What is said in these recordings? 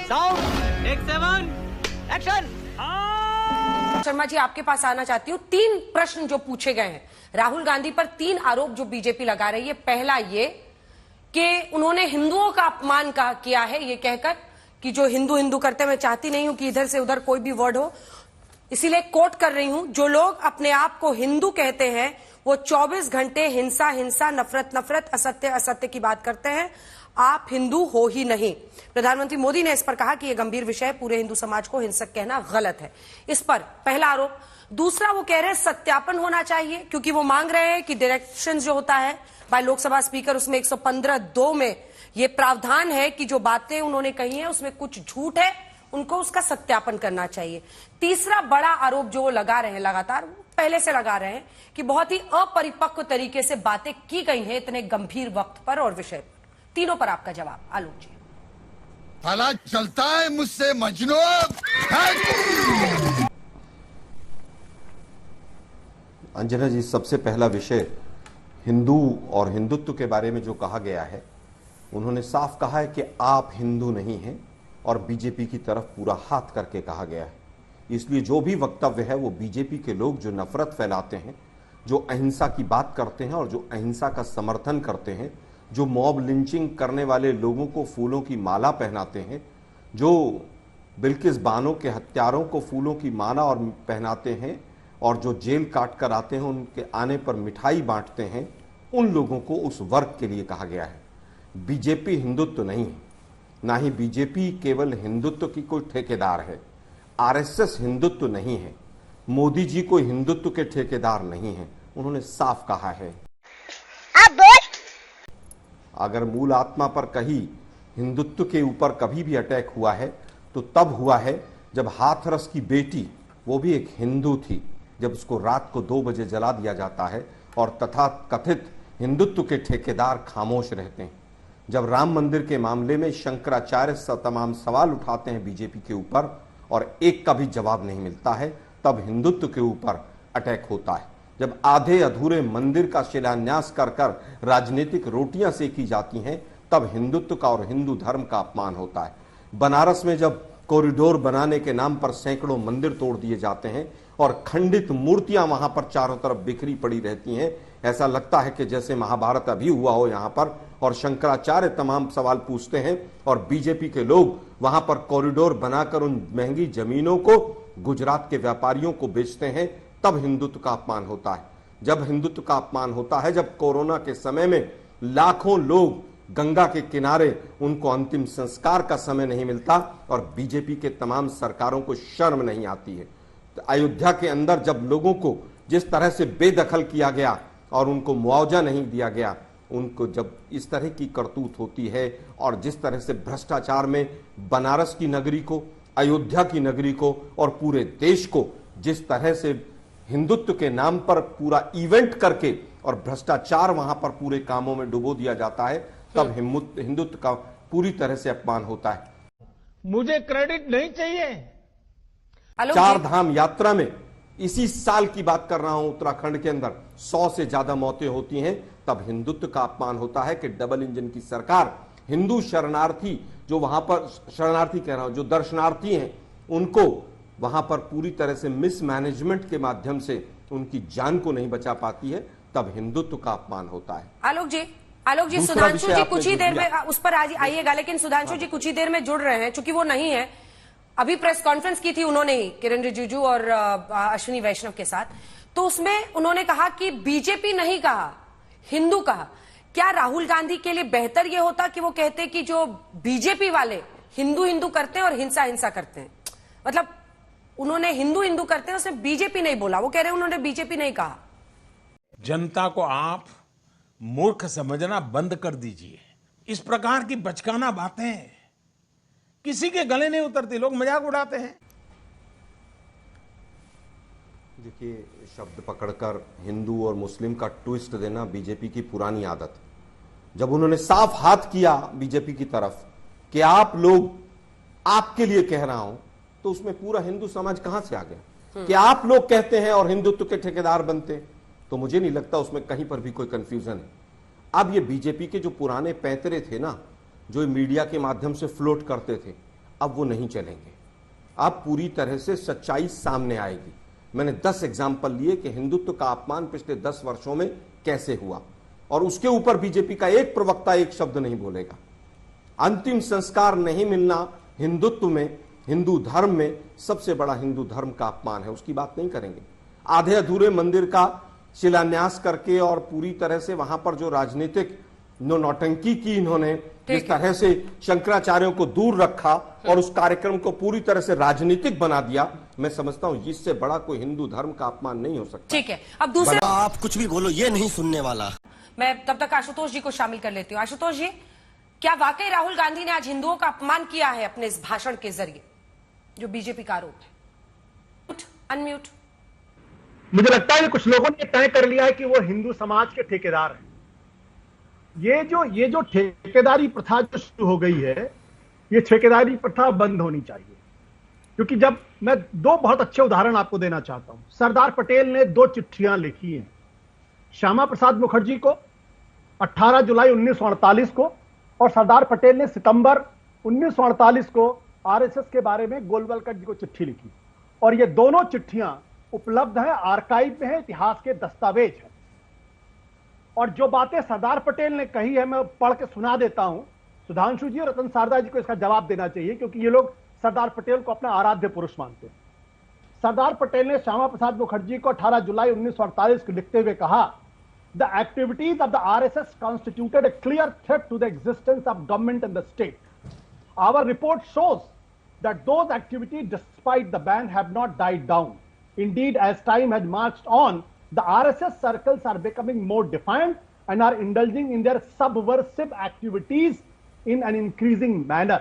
Sound take 7 action. Sharma ji, आपके पास आना चाहती हूँ। 3 प्रश्न जो पूछे गए हैं राहुल गांधी पर, 3 आरोप जो बीजेपी लगा रही है। पहला ये कि उन्होंने हिंदुओं का अपमान किया है, ये कहकर कि जो हिंदू हिंदू करते हैं, मैं चाहती नहीं हूं कि इधर से उधर कोई भी वर्ड हो, इसीलिए कोट कर रही हूं, जो लोग अपने आप को हिंदू कहते हैं वो 24 घंटे हिंसा हिंसा, नफरत नफरत, असत्य असत्य की बात करते हैं। आप हिंदू हो ही नहीं। प्रधानमंत्री मोदी ने इस पर कहा कि यह गंभीर विषय है, पूरे हिंदू समाज को हिंसक कहना गलत है। इस पर पहला आरोप। दूसरा, वो कह रहे हैं सत्यापन होना चाहिए, क्योंकि वो मांग रहे हैं कि डायरेक्शन जो होता है बाय लोकसभा स्पीकर, उसमें 115(2) में ये प्रावधान है कि जो बातें उन्होंने कही हैं उसमें कुछ झूठ है, उनको उसका सत्यापन करना चाहिए। तीसरा बड़ा आरोप जो वो लगा रहे हैं, लगातार पहले से लगा रहे हैं, कि बहुत ही अपरिपक्व तरीके से बातें की गई हैं इतने गंभीर वक्त पर और विषय पर। तीनों पर आपका जवाब आलोक जी। भला चलता है मुझसे मजनू। अंजना जी, सबसे पहला विषय हिंदू और हिंदुत्व के बारे में जो कहा गया है, उन्होंने साफ कहा है कि आप हिंदू नहीं हैं, और बीजेपी की तरफ पूरा हाथ करके कहा गया है। इसलिए जो भी वक्तव्य है वो बीजेपी के लोग जो नफरत फैलाते हैं, जो अहिंसा की बात करते हैं और जो अहिंसा का समर्थन करते हैं, जो मॉब लिंचिंग करने वाले लोगों को फूलों की माला पहनाते हैं, जो बिल्किस बानो के हत्यारों को फूलों की माला और पहनाते हैं, और जो जेल काट कर आते हैं उनके आने पर मिठाई बांटते हैं, उन लोगों को उस वर्ग के लिए कहा गया है। बीजेपी हिंदुत्व नहीं है, ना ही बीजेपी केवल हिंदुत्व की कोई ठेकेदार है। आरएसएस हिंदुत्व नहीं है, मोदी जी कोई हिंदुत्व के ठेकेदार नहीं है। उन्होंने साफ कहा है। अगर मूल आत्मा पर कहीं हिंदुत्व के ऊपर कभी भी अटैक हुआ है तो तब हुआ है जब हाथरस की बेटी, वो भी एक हिंदू थी, जब उसको रात को 2 बजे जला दिया जाता है और तथा कथित हिंदुत्व के ठेकेदार खामोश रहते हैं। जब राम मंदिर के मामले में शंकराचार्य तमाम सवाल उठाते हैं बीजेपी के ऊपर और एक का भी जवाब नहीं मिलता है, तब हिंदुत्व के ऊपर अटैक होता है। जब आधे अधूरे मंदिर का शिलान्यास कर कर राजनीतिक रोटियां सेकी जाती हैं, तब हिंदुत्व का और हिंदू धर्म का अपमान होता है। बनारस में जब कॉरिडोर बनाने के नाम पर सैकड़ों मंदिर तोड़ दिए जाते हैं और खंडित मूर्तियां वहां पर चारों तरफ बिखरी पड़ी रहती हैं, ऐसा लगता है कि जैसे महाभारत अभी हुआ हो यहां पर, और शंकराचार्य तमाम सवाल पूछते हैं और बीजेपी के लोग वहां पर कॉरिडोर बनाकर उन महंगी जमीनों को गुजरात के व्यापारियों को बेचते हैं, तब हिंदुत्व का अपमान होता है। जब हिंदुत्व का अपमान होता है, जब कोरोना के समय में लाखों लोग गंगा के किनारे, उनको अंतिम संस्कार का समय नहीं मिलता और बीजेपी के तमाम सरकारों को शर्म नहीं आती है। तो अयोध्या के अंदर जब लोगों को जिस तरह से बेदखल किया गया और उनको मुआवजा नहीं दिया गया, उनको जब इस तरह की करतूत होती है और जिस तरह से भ्रष्टाचार में बनारस की नगरी को, अयोध्या की नगरी को और पूरे देश को जिस तरह से हिंदुत्व के नाम पर पूरा इवेंट करके और भ्रष्टाचार वहां पर पूरे कामों में डुबो दिया जाता है, तब हिंदुत्व का पूरी तरह से अपमान होता है। मुझे क्रेडिट नहीं चाहिए। 4 धाम यात्रा में इसी साल की बात कर रहा हूं, उत्तराखंड के अंदर 100 से ज्यादा मौतें होती हैं, तब हिंदुत्व का अपमान होता है कि डबल इंजन की सरकार हिंदू शरणार्थी, जो वहां पर शरणार्थी कह रहा हूं, जो दर्शनार्थी हैं, उनको वहां पर पूरी तरह से मिसमैनेजमेंट के माध्यम से उनकी जान को नहीं बचा पाती है, तब हिंदुत्व का अपमान होता है। आलोक जी, सुधांशु जी कुछ ही देर में उस पर आइएगा, लेकिन सुधांशु जी कुछ ही देर में जुड़ रहे हैं, चूंकि वो नहीं है। अभी प्रेस कॉन्फ्रेंस की थी उन्होंने ही, किरण रिजिजू और अश्विनी वैष्णव के साथ, तो उसमें उन्होंने कहा कि बीजेपी नहीं कहा, हिंदू कहा। क्या राहुल गांधी के लिए बेहतर यह होता कि वो कहते कि जो बीजेपी वाले हिंदू हिंदू करते हैं और हिंसा हिंसा करते हैं? मतलब उन्होंने हिंदू हिंदू करते हैं, उसने बीजेपी नहीं बोला, वो कह रहे हैं उन्होंने बीजेपी नहीं कहा। जनता को आप मूर्ख समझना बंद कर दीजिए। इस प्रकार की बचकाना बातें किसी के गले नहीं उतरती, लोग मजाक उड़ाते हैं। देखिए, शब्द पकड़कर हिंदू और मुस्लिम का ट्विस्ट देना बीजेपी की पुरानी आदत। जब उन्होंने साफ हाथ किया बीजेपी की तरफ कि आप लोग, आपके लिए कह रहा हूं, तो उसमें पूरा हिंदू समाज कहां से आ गया कि आप लोग कहते हैं और हिंदुत्व के ठेकेदार बनते हैं? तो मुझे नहीं लगता उसमें कहीं पर भी कोई कंफ्यूजन है। अब ये बीजेपी के जो पुराने पैंतरे थे ना, जो मीडिया के माध्यम से फ्लोट करते थे, अब वो नहीं चलेंगे। अब पूरी तरह से सच्चाई सामने आएगी। मैंने 10 एग्जाम्पल लिए कि हिंदुत्व का अपमान पिछले 10 वर्षों में कैसे हुआ, और उसके ऊपर बीजेपी का एक प्रवक्ता एक शब्द नहीं बोलेगा। अंतिम संस्कार नहीं मिलना हिंदुत्व में, हिंदू धर्म में सबसे बड़ा हिंदू धर्म का अपमान है, उसकी बात नहीं करेंगे। आधे अधूरे मंदिर का शिलान्यास करके और पूरी तरह से वहां पर जो राजनीतिक नौटंकी की इन्होंने, जिस तरह से शंकराचार्यों को दूर रखा और उस कार्यक्रम को पूरी तरह से राजनीतिक बना दिया, मैं समझता हूं इससे बड़ा कोई हिंदू धर्म का अपमान नहीं हो सकता। ठीक है, अब दूसरे आप कुछ भी बोलो, ये नहीं सुनने वाला। मैं तब तक आशुतोष जी को शामिल कर लेती हूँ। आशुतोष जी, क्या वाकई राहुल गांधी ने आज हिंदुओं का अपमान किया है अपने इस भाषण के जरिए, जो बीजेपी का आरोप है? अनम्यूट। मुझे लगता है कि कुछ लोगों ने तय कर लिया है कि वो हिंदू समाज के ठेकेदार हैं। ये जो ठेकेदारी प्रथा जो शुरू हो गई है, ये ठेकेदारी प्रथा बंद होनी चाहिए। क्योंकि जब मैं 2 बहुत अच्छे उदाहरण आपको देना चाहता हूं। सरदार पटेल ने 2 चिट्ठियां लिखी हैं श्यामा प्रसाद मुखर्जी को 18 जुलाई 1948 को, और सरदार पटेल ने सितंबर 1948 को आरएसएस के बारे में गोलवलकर जी को चिट्ठी लिखी। और ये दोनों चिट्ठियां उपलब्ध है, आर्काइव में है, इतिहास के दस्तावेज है। और जो बातें सरदार पटेल ने कही है, मैं पढ़ के सुना देता हूं। सुधांशु जी और रतन शारदा जी को इसका जवाब देना चाहिए, क्योंकि ये लोग सरदार पटेल को अपना आराध्य पुरुष मानते हैं। सरदार पटेल ने श्यामा प्रसाद मुखर्जी को 18 जुलाई 1948 को लिखते हुए कहा, the activities of the RSS constituted a clear threat to the existence of government in the state. Our report shows that those activities, despite the ban, have not died down. Indeed, as time has marched on, the RSS circles are becoming more defiant and are indulging in their subversive activities in an increasing manner.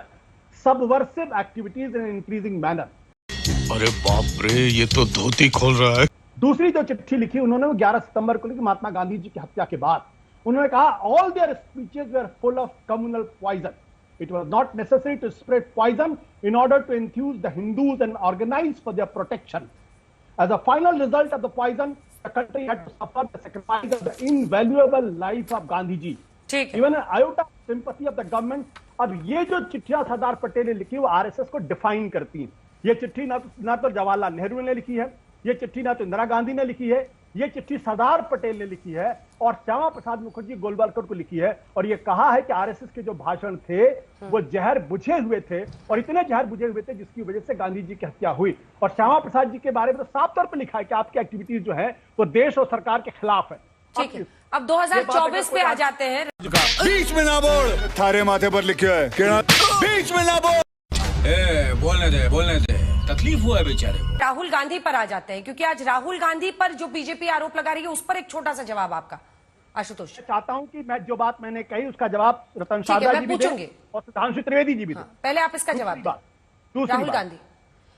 Subversive activities in an increasing manner. अरे बाप रे, ये तो धोती खोल रहा है। दूसरी जो चिट्ठी लिखी उन्होंने वो 11 सितंबर को लिखी, महात्मा गांधी जी की हत्या के बाद। उन्होंने कहा, all their speeches were full of communal poison. It was not necessary to spread poison in order to enthuse the Hindus and organize for their protection. As a final result of the poison, the country had to suffer the sacrifice of the invaluable life of Gandhi ji. Even an iota of sympathy of the government. अब ये जो चिट्ठियां सरदार पटेल ने लिखी वो RSS को define करती हैं। ये चिट्ठी ना तो जवाहरलाल नेहरू ने लिखी है, ये चिट्ठी ना तो इंदिरा गांधी ने लिखी है, ये चिट्ठी सरदार पटेल ने लिखी है और श्यामा प्रसाद मुखर्जी गोलवलकर को लिखी है। और ये कहा है कि आरएसएस के जो भाषण थे वो जहर बुझे हुए थे, और इतने जहर बुझे हुए थे जिसकी वजह से गांधी जी की हत्या हुई। और श्यामा प्रसाद जी के बारे में तो साफ तौर पर लिखा है कि आपकी एक्टिविटीज जो है वो देश और सरकार के खिलाफ है। ठीक है, अब 2024 पे आ जाते हैं। बीच में ना बोल, थारे माथे पर लिखा है बीच में ना बोल। बोलने दे, तकलीफ हुआ है बेचारे को। राहुल गांधी पर आ जाते हैं, क्योंकि आज राहुल गांधी पर जो बीजेपी आरोप लगा रही है उस पर एक छोटा सा जवाब आपका आशुतोष। चाहता हूं कि मैं जो बात मैंने कही उसका जवाब रतन शारदा जी भी दें और सुधांशु त्रिवेदी जी भी दें। पहले आप इसका जवाब दें। राहुल गांधी,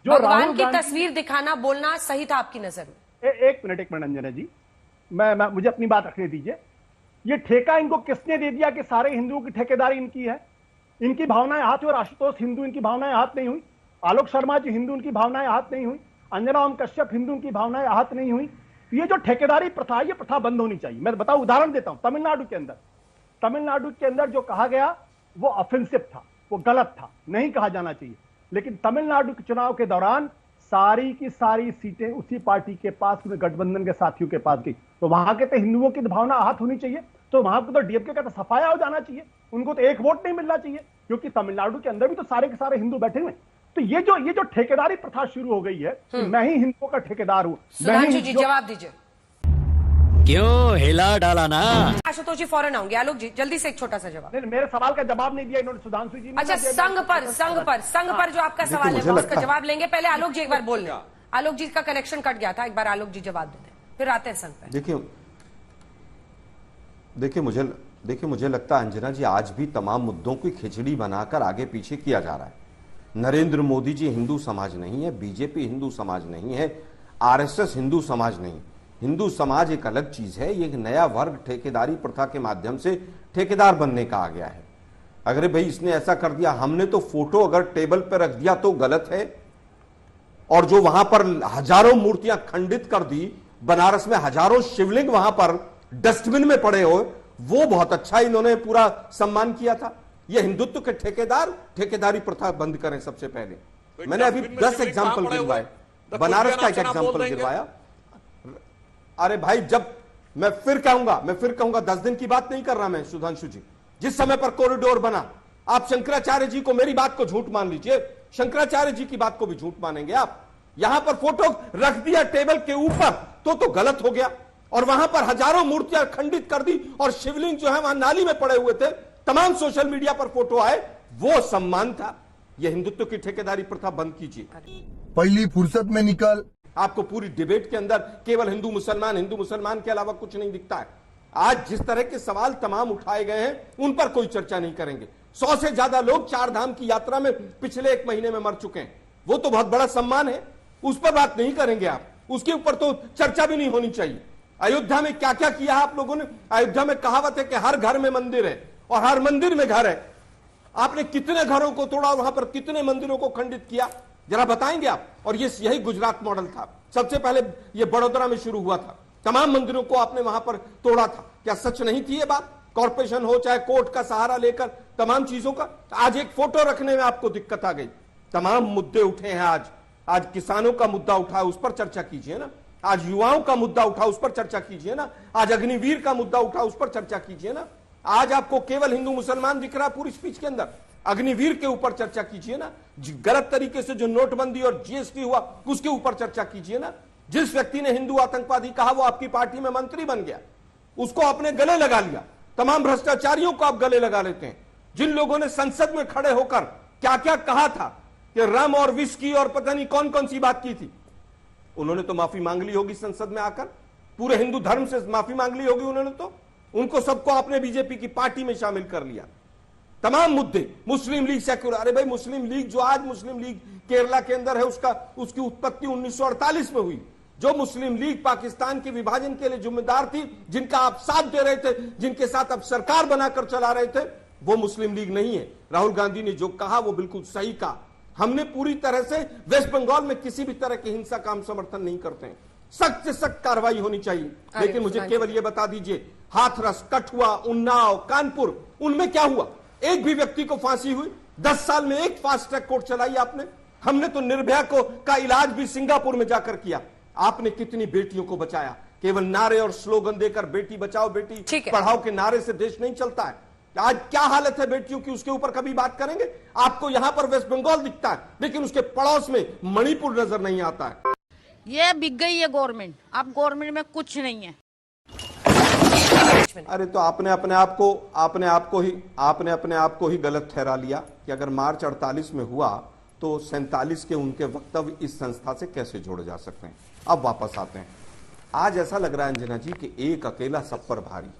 जो भगवान की तस्वीर दिखाना बोलना सही था आपकी नजर में? एक मिनट अंजना जी, मुझे अपनी बात रखने दीजिए। ये ठेका इनको किसने दे दिया कि सारे हिंदुओं की ठेकेदारी इनकी है? इनकी भावनाएं हाथ हुई और आशुतोष हिंदू, इनकी भावनाएं हाथ नहीं हुई। आलोक शर्मा जी हिंदू, उनकी भावनाएं हाथ नहीं हुई। अंजना ओम कश्यप हिंदू, उनकी भावनाएं हाथ नहीं हुई। ये जो ठेकेदारी प्रथा है, ये प्रथा बंद होनी चाहिए। मैं बताऊं, उदाहरण देता हूं। तमिलनाडु के अंदर जो कहा गया वो ऑफेंसिव था, वो गलत था, नहीं कहा जाना चाहिए। लेकिन तमिलनाडु के चुनाव के दौरान सारी की सारी सीटें उसी पार्टी के पास, गठबंधन के साथियों के पास गई। तो वहां के तो हिंदुओं की भावना आहत होनी चाहिए, तो वहां को तो डीएमके का तो सफाया हो जाना चाहिए। उनको तो एक वोट नहीं मिलना चाहिए, क्योंकि तमिलनाडु के अंदर भी तो सारे के सारे हिंदू बैठे हुए। तो ये जो ठेकेदारी प्रथा शुरू हो गई है, मैं ही हिंदुओं का ठेकेदार हूं। सुधांशु जी जवाब दीजिए। क्यों हिला डाला ना? आशुतोष जी फौरन आऊंगे। आलोक जी जल्दी से एक छोटा सा जवाब। नहीं, मेरे सवाल का जवाब नहीं दिया इन्होंने, सुधांशु जी ने। अच्छा, संघ पर जो आपका सवाल है उसका जवाब लेंगे। पहले आलोक जी एक बार बोल लें। आलोक जी का कनेक्शन कट गया था, एक बार आलोक जी जवाब दे दें, फिर आते हैं संघ पर। देखिए मुझे लगता है अंजना जी, आज भी तमाम मुद्दों की खिचड़ी बनाकर आगे पीछे किया जा रहा है। नरेंद्र मोदी जी हिंदू समाज नहीं है, बीजेपी हिंदू समाज नहीं है, आरएसएस हिंदू समाज नहीं। हिंदू समाज एक अलग चीज है। ये एक नया वर्ग ठेकेदारी प्रथा के माध्यम से ठेकेदार बनने का आ गया है। अगर भाई इसने ऐसा कर दिया, हमने तो फोटो अगर टेबल पर रख दिया तो गलत है, और जो वहां पर हजारों मूर्तियां खंडित कर दी, बनारस में हजारों शिवलिंग वहां पर डस्टबिन में पड़े हो, वो बहुत अच्छा इन्होंने पूरा सम्मान किया था। ये हिंदुत्व के ठेकेदार ठेकेदारी प्रथा बंद करें सबसे पहले। मैंने अभी 10 एग्जाम्पल गिनवाए, बनारस का एक एग्जाम्पल गिनवाया। अरे भाई, जब मैं फिर कहूंगा 10 दिन की बात नहीं कर रहा मैं सुधांशु जी। जिस समय पर कॉरिडोर बना, आप शंकराचार्य जी को, मेरी बात को झूठ मान लीजिए, शंकराचार्य जी की बात को भी झूठ मानेंगे आप। यहां पर फोटो रख दिया टेबल के ऊपर तो गलत हो गया, और वहां पर हजारों मूर्तियां खंडित कर दी, और शिवलिंग जो है वहां नाली में पड़े हुए थे, तमाम सोशल मीडिया पर फोटो आए, वो सम्मान था। यह हिंदुत्व की ठेकेदारी प्रथा बंद कीजिए। पहली फुर्सत में निकल। आपको पूरी डिबेट के अंदर केवल हिंदू मुसलमान के अलावा कुछ नहीं दिखता है। आज जिस तरह के सवाल तमाम उठाए गए हैं, उन पर कोई चर्चा नहीं करेंगे। 100 से ज्यादा लोग 4 धाम की यात्रा में पिछले 1 महीने में मर चुके हैं, वो तो बहुत बड़ा सम्मान है, उस पर बात नहीं करेंगे आप, उसके ऊपर तो चर्चा भी नहीं होनी चाहिए। अयोध्या में क्या क्या किया आप लोगों ने? अयोध्या में कहावत है कि हर घर में मंदिर है और हर मंदिर में घर है। आपने कितने घरों को तोड़ा, वहां पर कितने मंदिरों को खंडित किया, जरा बताएंगे आप? और यही गुजरात मॉडल था, सबसे पहले ये बड़ोदरा में शुरू हुआ था, तमाम मंदिरों को आपने वहां पर तोड़ा था। क्या सच नहीं थी ये बात? कॉर्पोरेशन हो चाहे कोर्ट का सहारा लेकर तमाम चीजों का, आज एक फोटो रखने में आपको दिक्कत आ गई। तमाम मुद्दे उठे हैं आज किसानों का मुद्दा उठा, उस पर चर्चा कीजिए ना। आज युवाओं का मुद्दा उठा, उस पर चर्चा कीजिए ना। आज अग्निवीर का मुद्दा उठा, उस पर चर्चा कीजिए ना। आज आपको केवल हिंदू मुसलमान दिख रहा है पूरी स्पीच के अंदर, अग्निवीर के ऊपर चर्चा कीजिए ना। गलत तरीके से जो नोटबंदी और जीएसटी हुआ, उसके ऊपर चर्चा कीजिए ना। जिस व्यक्ति ने हिंदू आतंकवादी कहा, वो आपकी पार्टी में मंत्री बन गया, उसको आपने गले लगा लिया। तमाम भ्रष्टाचारियों को आप गले लगा लेते हैं। जिन लोगों ने संसद में खड़े होकर क्या क्या कहा था कि रम और विस्की और पता नहीं कौन कौन सी बात की थी, उन्होंने तो माफी मांग ली होगी संसद में आकर, पूरे हिंदू धर्म से माफी मांग ली होगी उन्होंने तो। उनको सबको आपने बीजेपी की पार्टी में शामिल कर लिया। तमाम मुद्दे, मुस्लिम लीग सेक्युलर, अरे भाई मुस्लिम लीग, जो आज मुस्लिम लीग केरला के अंदर है, उसकी उत्पत्ति 1948 में हुई। जो मुस्लिम लीग पाकिस्तान के विभाजन के लिए जिम्मेदार थी, जिनका आप साथ दे रहे थे, जिनके साथ आप सरकार बनाकर चला रहे थे, वो मुस्लिम लीग नहीं है। राहुल गांधी ने जो कहा वो बिल्कुल सही कहा। हमने पूरी तरह से वेस्ट बंगाल में किसी भी तरह की हिंसा का हम समर्थन नहीं करते हैं, सख्त से सख्त कार्रवाई होनी चाहिए। लेकिन मुझे केवल यह बता दीजिए, हाथरस, कठुआ, उन्नाव, कानपुर, उनमें क्या हुआ? एक भी व्यक्ति को फांसी हुई? 10 साल में एक फास्ट ट्रैक कोर्ट चलाई आपने? हमने तो निर्भया का इलाज भी सिंगापुर में जाकर किया। आपने कितनी बेटियों को बचाया? केवल नारे और स्लोगन देकर बेटी बचाओ बेटी पढ़ाओ के नारे से देश नहीं चलता है। आज क्या हालत है बेटियों की, उसके ऊपर कभी बात करेंगे? आपको यहां पर वेस्ट बंगाल दिखता है, लेकिन उसके पड़ोस में मणिपुर नजर नहीं आता है। ये बिक गई है गवर्नमेंट, अब गवर्नमेंट में कुछ नहीं है। अरे तो आपने अपने आप को ही गलत ठहरा लिया कि अगर मार्च 48 में हुआ तो 47 के उनके वक्तव्य इस संस्था से कैसे जोड़े जा सकते हैं। अब वापस आते हैं। आज ऐसा लग रहा है अंजना जी कि एक अकेला सब पर भारी,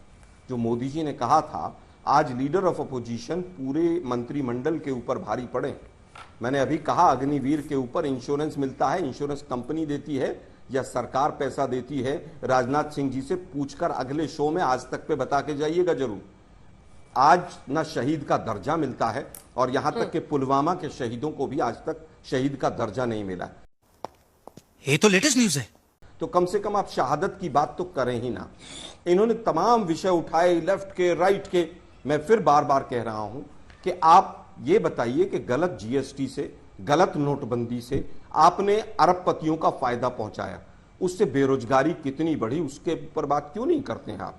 जो मोदी जी ने कहा था, आज लीडर ऑफ अपोजिशन पूरे मंत्रिमंडल के ऊपर भारी पड़े। मैंने अभी कहा अग्निवीर के ऊपर इंश्योरेंस मिलता है, इंश्योरेंस कंपनी देती है या सरकार पैसा देती है? राजनाथ सिंह जी से पूछकर अगले शो में आज तक पे बता के जाइएगा जरूर। आज ना शहीद का दर्जा मिलता है, और यहां तक कि पुलवामा के शहीदों को भी आज तक शहीद का दर्जा नहीं मिला। ये तो लेटेस्ट न्यूज है। तो कम से कम आप शहादत की बात तो करें ही ना। इन्होंने तमाम विषय उठाए, लेफ्ट के, राइट के। मैं फिर बार बार कह रहा हूं कि आप ये बताइए कि गलत जीएसटी से, गलत नोटबंदी से आपने अरबपतियों का फायदा पहुंचाया, उससे बेरोजगारी कितनी बढ़ी, उसके ऊपर बात क्यों नहीं करते हैं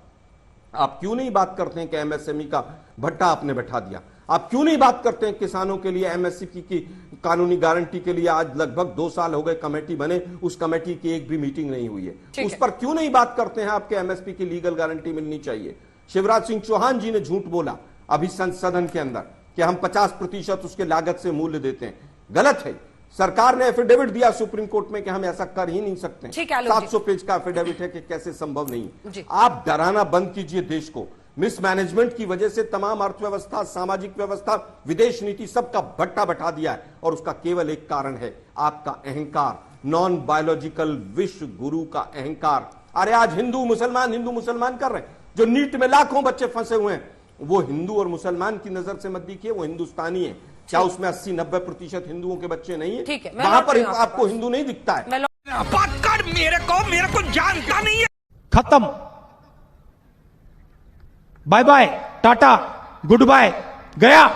आप क्यों नहीं बात करते हैं कि एमएसएमई का भट्टा आपने बैठा दिया? आप क्यों नहीं बात करते हैं किसानों के लिए एमएसपी की कानूनी गारंटी के लिए? आज लगभग 2 साल हो गए कमेटी बने, उस कमेटी की एक भी मीटिंग नहीं हुई है। उस पर क्यों नहीं बात करते हैं आपके एमएसपी की लीगल गारंटी मिलनी चाहिए? शिवराज सिंह चौहान जी ने झूठ बोला अभी सदन के अंदर कि हम 50% उसके लागत से मूल्य देते हैं। गलत है। सरकार ने एफिडेविट दिया सुप्रीम कोर्ट में कि हम ऐसा कर ही नहीं सकते। 700 पेज का एफिडेविट है कि कैसे संभव नहीं। आप डराना बंद कीजिए देश को। मिसमैनेजमेंट की वजह से तमाम अर्थव्यवस्था, सामाजिक व्यवस्था, विदेश नीति सबका भट्टा बैठा दिया है, और उसका केवल एक कारण है आपका अहंकार, नॉन बायोलॉजिकल विश्व गुरु का अहंकार। अरे आज हिंदू मुसलमान कर रहे हैं। जो नीट में लाखों बच्चे फंसे हुए हैं, वो हिंदू और मुसलमान की नजर से मत देखिए, वो हिंदुस्तानी है। क्या उसमें 80-90% हिंदुओं के बच्चे नहीं है? वहां पर आपको हिंदू नहीं दिखता है। मेरे को जानता नहीं है। खत्म, bye bye, tata, goodbye, गया।